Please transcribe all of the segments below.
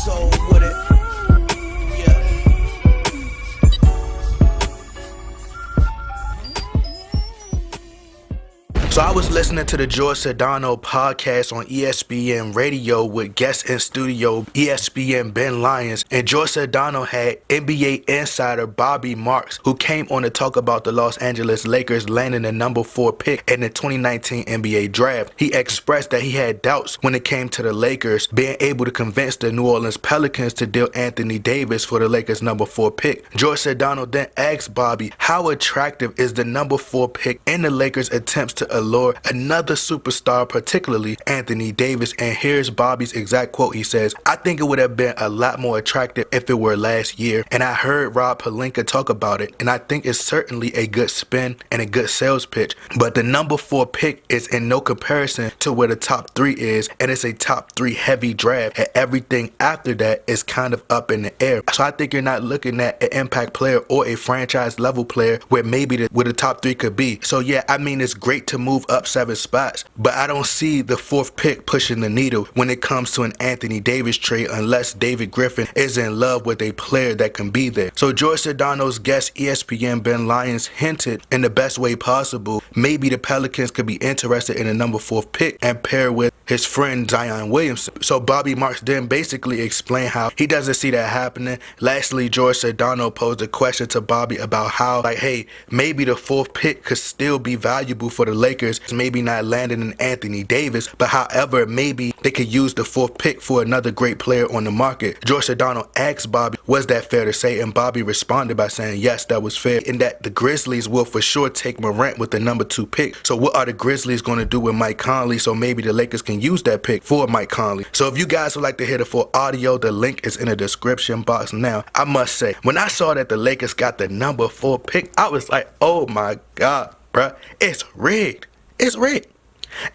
soul with it. Yeah. So I was listening to the George Sedano podcast on ESPN Radio with guest in studio ESPN Ben Lyons, and George Sedano had NBA insider Bobby Marks, who came on to talk about the Los Angeles Lakers landing the number 4 pick in the 2019 NBA draft. He expressed that he had doubts when it came to the Lakers being able to convince the New Orleans Pelicans to deal Anthony Davis for the Lakers number 4 pick. George Sedano then asked Bobby how attractive is the number 4 pick in the Lakers' attempts to allure another superstar, particularly Anthony Davis. And here's Bobby's exact quote. He says, "I think it would have been a lot more attractive if it were last year, and I heard Rob Pelinka talk about it, and I think it's certainly a good spin and a good sales pitch, but the number 4 pick is in no comparison to where the top 3 is, and it's a top 3 heavy draft, and everything after that is kind of up in the air. So I think you're not looking at an impact player or a franchise level player where maybe where the top 3 could be. So yeah, I mean, it's great to move up 7 spots, but I don't see the 4th pick pushing the needle when it comes to an Anthony Davis trade unless David Griffin is in love with a player that can be there." So George Sedano's guest ESPN Ben Lyons hinted in the best way possible maybe the Pelicans could be interested in a number 4th pick and pair with his friend Zion Williamson. So Bobby Marks then basically explained how he doesn't see that happening. Lastly, George Sedano posed a question to Bobby about how, like, hey, maybe the 4th pick could still be valuable for the Lakers, maybe not landing in Anthony Davis, but however, maybe they could use the 4th pick for another great player on the market. George Sedano asked Bobby, was that fair to say? And Bobby responded by saying, yes, that was fair, and that the Grizzlies will for sure take Morant with the number 2 pick. So what are the Grizzlies going to do with Mike Conley? So maybe the Lakers can use that pick for Mike Conley. So if you guys would like to hear the full audio, the link is in the description box. Now, I must say, when I saw that the Lakers got the number 4 pick, I was like, oh my God, bruh, it's rigged. It's rigged.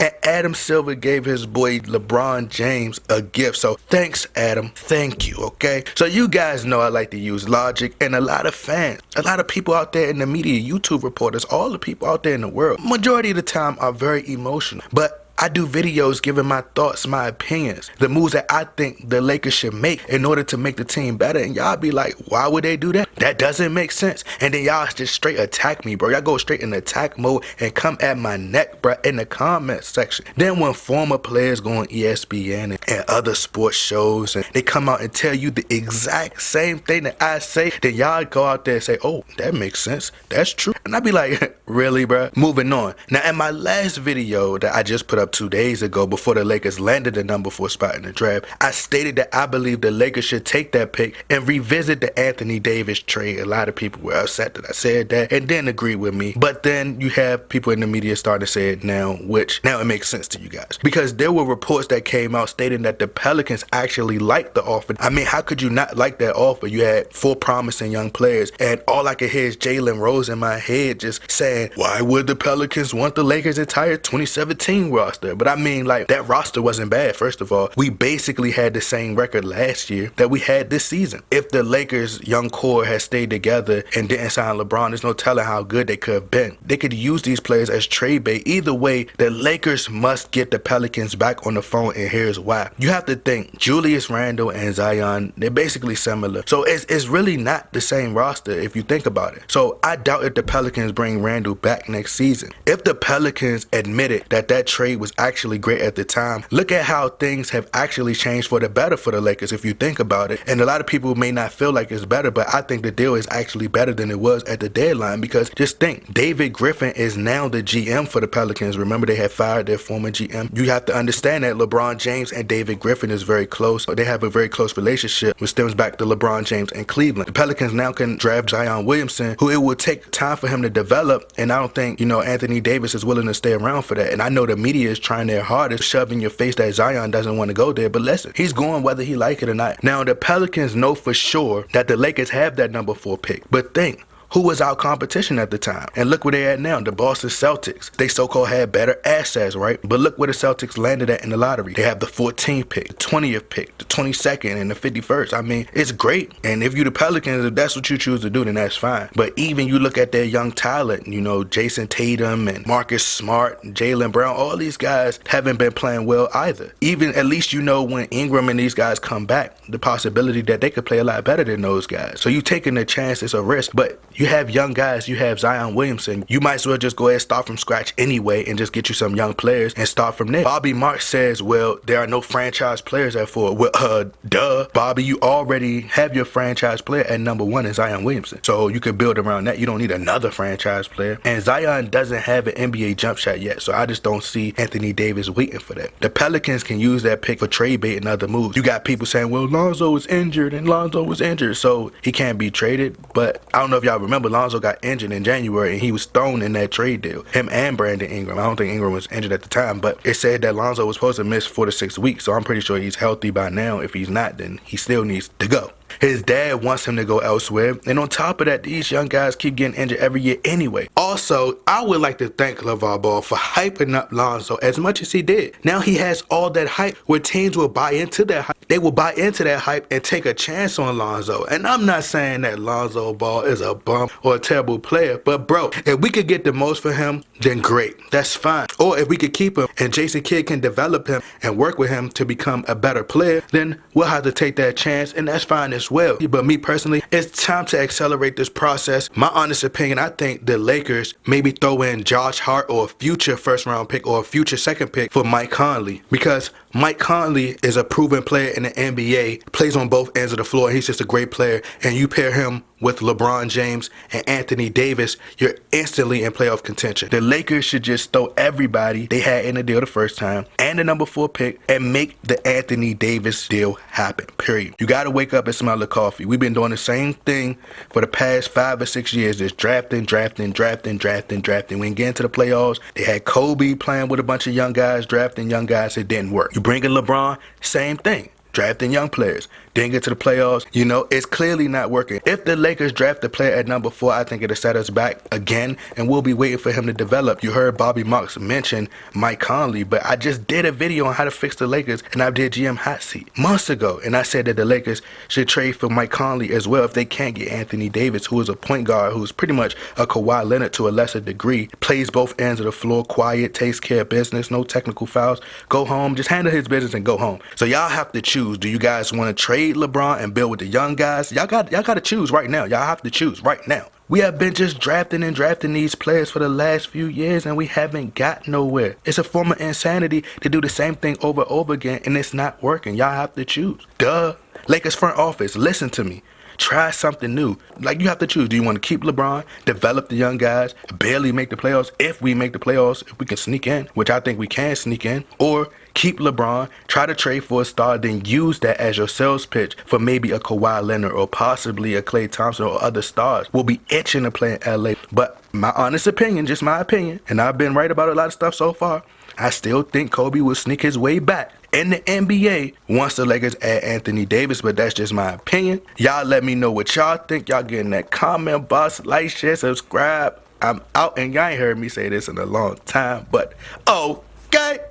And Adam Silver gave his boy LeBron James a gift. So thanks, Adam. Thank you, okay? So you guys know I like to use logic, and a lot of fans, a lot of people out there in the media, YouTube reporters, all the people out there in the world, majority of the time are very emotional. But I do videos giving my thoughts, my opinions, the moves that I think the Lakers should make in order to make the team better. And y'all be like, why would they do that? That doesn't make sense. And then y'all just straight attack me, bro. Y'all go straight in attack mode and come at my neck, bro, in the comment section. Then when former players go on ESPN and other sports shows and they come out and tell you the exact same thing that I say, then y'all go out there and say, oh, that makes sense. That's true. And I be like, really, bro? Moving on. Now, in my last video that I just put up 2 days ago before the Lakers landed the number 4 spot in the draft, I stated that I believe the Lakers should take that pick and revisit the Anthony Davis trade. A lot of people were upset that I said that and didn't agree with me. But then you have people in the media starting to say it now, which now it makes sense to you guys. Because there were reports that came out stating that the Pelicans actually liked the offer. I mean, how could you not like that offer? You had 4 promising young players, and all I could hear is Jalen Rose in my head just saying, why would the Pelicans want the Lakers' entire 2017 roster? But I mean, like, that roster wasn't bad. First of all, we basically had the same record last year that we had this season. If the Lakers' young core had stayed together and didn't sign LeBron, there's no telling how good they could have been. They could use these players as trade bait. Either way, the Lakers must get the Pelicans back on the phone, and here's why. You have to think Julius Randle and Zion, they're basically similar. So it's really not the same roster if you think about it. So I doubt if the Pelicans bring Randle back next season. If the Pelicans admitted that that trade was actually great at the time, look at how things have actually changed for the better for the Lakers if you think about it. And a lot of people may not feel like it's better, but I think the deal is actually better than it was at the deadline, because just think, David Griffin is now the GM for the Pelicans. Remember, they had fired their former GM. You have to understand that LeBron James and David Griffin is very close. They have a very close relationship, which stems back to LeBron James and Cleveland. The Pelicans now can draft Zion Williamson, who it will take time for him to develop, and I don't think, Anthony Davis is willing to stay around for that. And I know the media is trying their hardest, shove in your face that Zion doesn't want to go there, but listen, he's going whether he like it or not. Now, the Pelicans know for sure that the Lakers have that number 4 pick, but think, who was our competition at the time. And look where they at now, the Boston Celtics. They so-called had better assets, right? But look where the Celtics landed at in the lottery. They have the 14th pick, the 20th pick, the 22nd, and the 51st. I mean, it's great. And if you the Pelicans, if that's what you choose to do, then that's fine. But even you look at their young talent, you know, Jason Tatum and Marcus Smart, and Jaylen Brown, all these guys haven't been playing well either. Even at least you know when Ingram and these guys come back, the possibility that they could play a lot better than those guys. So you taking a chance, it's a risk. But you have young guys, you have Zion Williamson. You might as well just go ahead and start from scratch anyway and just get you some young players and start from there. Bobby Marks says, well, there are no franchise players at 4. Well, duh. Bobby, you already have your franchise player at number 1 in Zion Williamson. So you can build around that. You don't need another franchise player. And Zion doesn't have an NBA jump shot yet. So I just don't see Anthony Davis waiting for that. The Pelicans can use that pick for trade bait and other moves. You got people saying, well, Lonzo was injured and Lonzo was injured, so he can't be traded. But I don't know if y'all remember, Lonzo got injured in January and he was thrown in that trade deal. Him and Brandon Ingram. I don't think Ingram was injured at the time, but it said that Lonzo was supposed to miss 4 to 6 weeks. So I'm pretty sure he's healthy by now. If he's not, then he still needs to go. His dad wants him to go elsewhere. And on top of that, these young guys keep getting injured every year anyway. Also, I would like to thank LeVar Ball for hyping up Lonzo as much as he did. Now he has all that hype where teams will buy into that hype. They will buy into that hype and take a chance on Lonzo. And I'm not saying that Lonzo Ball is a bum or a terrible player. But bro, if we could get the most for him, then great. That's fine. Or if we could keep him and Jason Kidd can develop him and work with him to become a better player, then we'll have to take that chance, and that's fine as well. But me personally, it's time to accelerate this process. My honest opinion, I think the Lakers maybe throw in Josh Hart or a future first round pick or a future second pick for Mike Conley, because Mike Conley is a proven player in the NBA, plays on both ends of the floor, and he's just a great player. And you pair him with LeBron James and Anthony Davis, you're instantly in playoff contention. The Lakers should just throw everybody they had in the deal the first time and the number 4 pick and make the Anthony Davis deal happen, period. You got to wake up and smell the coffee. We've been doing the same thing for the past 5 or 6 years, just drafting. We ain't getting to the playoffs. They had Kobe playing with a bunch of young guys, drafting young guys. It didn't work. You bring in LeBron, same thing. Drafting young players. Didn't get to the playoffs. You know, it's clearly not working. If the Lakers draft a player at number 4, I think it'll set us back again, and we'll be waiting for him to develop. You heard Bobby Marks mention Mike Conley, but I just did a video on how to fix the Lakers, and I did GM Hot Seat months ago, and I said that the Lakers should trade for Mike Conley as well if they can't get Anthony Davis, who is a point guard who's pretty much a Kawhi Leonard to a lesser degree, plays both ends of the floor, quiet, takes care of business, no technical fouls, go home, just handle his business and go home. So y'all have to choose. Do you guys want to trade LeBron and build with the young guys? Y'all got to choose right now. Y'all have to choose right now. We have been just drafting these players for the last few years, and we haven't got nowhere. It's a form of insanity to do the same thing over and over again, and it's not working. Y'all have to choose. Duh. Lakers front office, listen to me. Try something new. Like, you have to choose. Do you want to keep LeBron, develop the young guys, barely make the playoffs? If we make the playoffs, if we can sneak in, which I think we can sneak in, or keep LeBron, try to trade for a star, then use that as your sales pitch for maybe a Kawhi Leonard or possibly a Klay Thompson or other stars. We'll be itching to play in LA. But my honest opinion, just my opinion, and I've been right about a lot of stuff so far, I still think Kobe will sneak his way back in the NBA once the Lakers add Anthony Davis, but that's just my opinion. Y'all let me know what y'all think. Y'all get in that comment box, like, share, subscribe. I'm out, and y'all ain't heard me say this in a long time, but okay.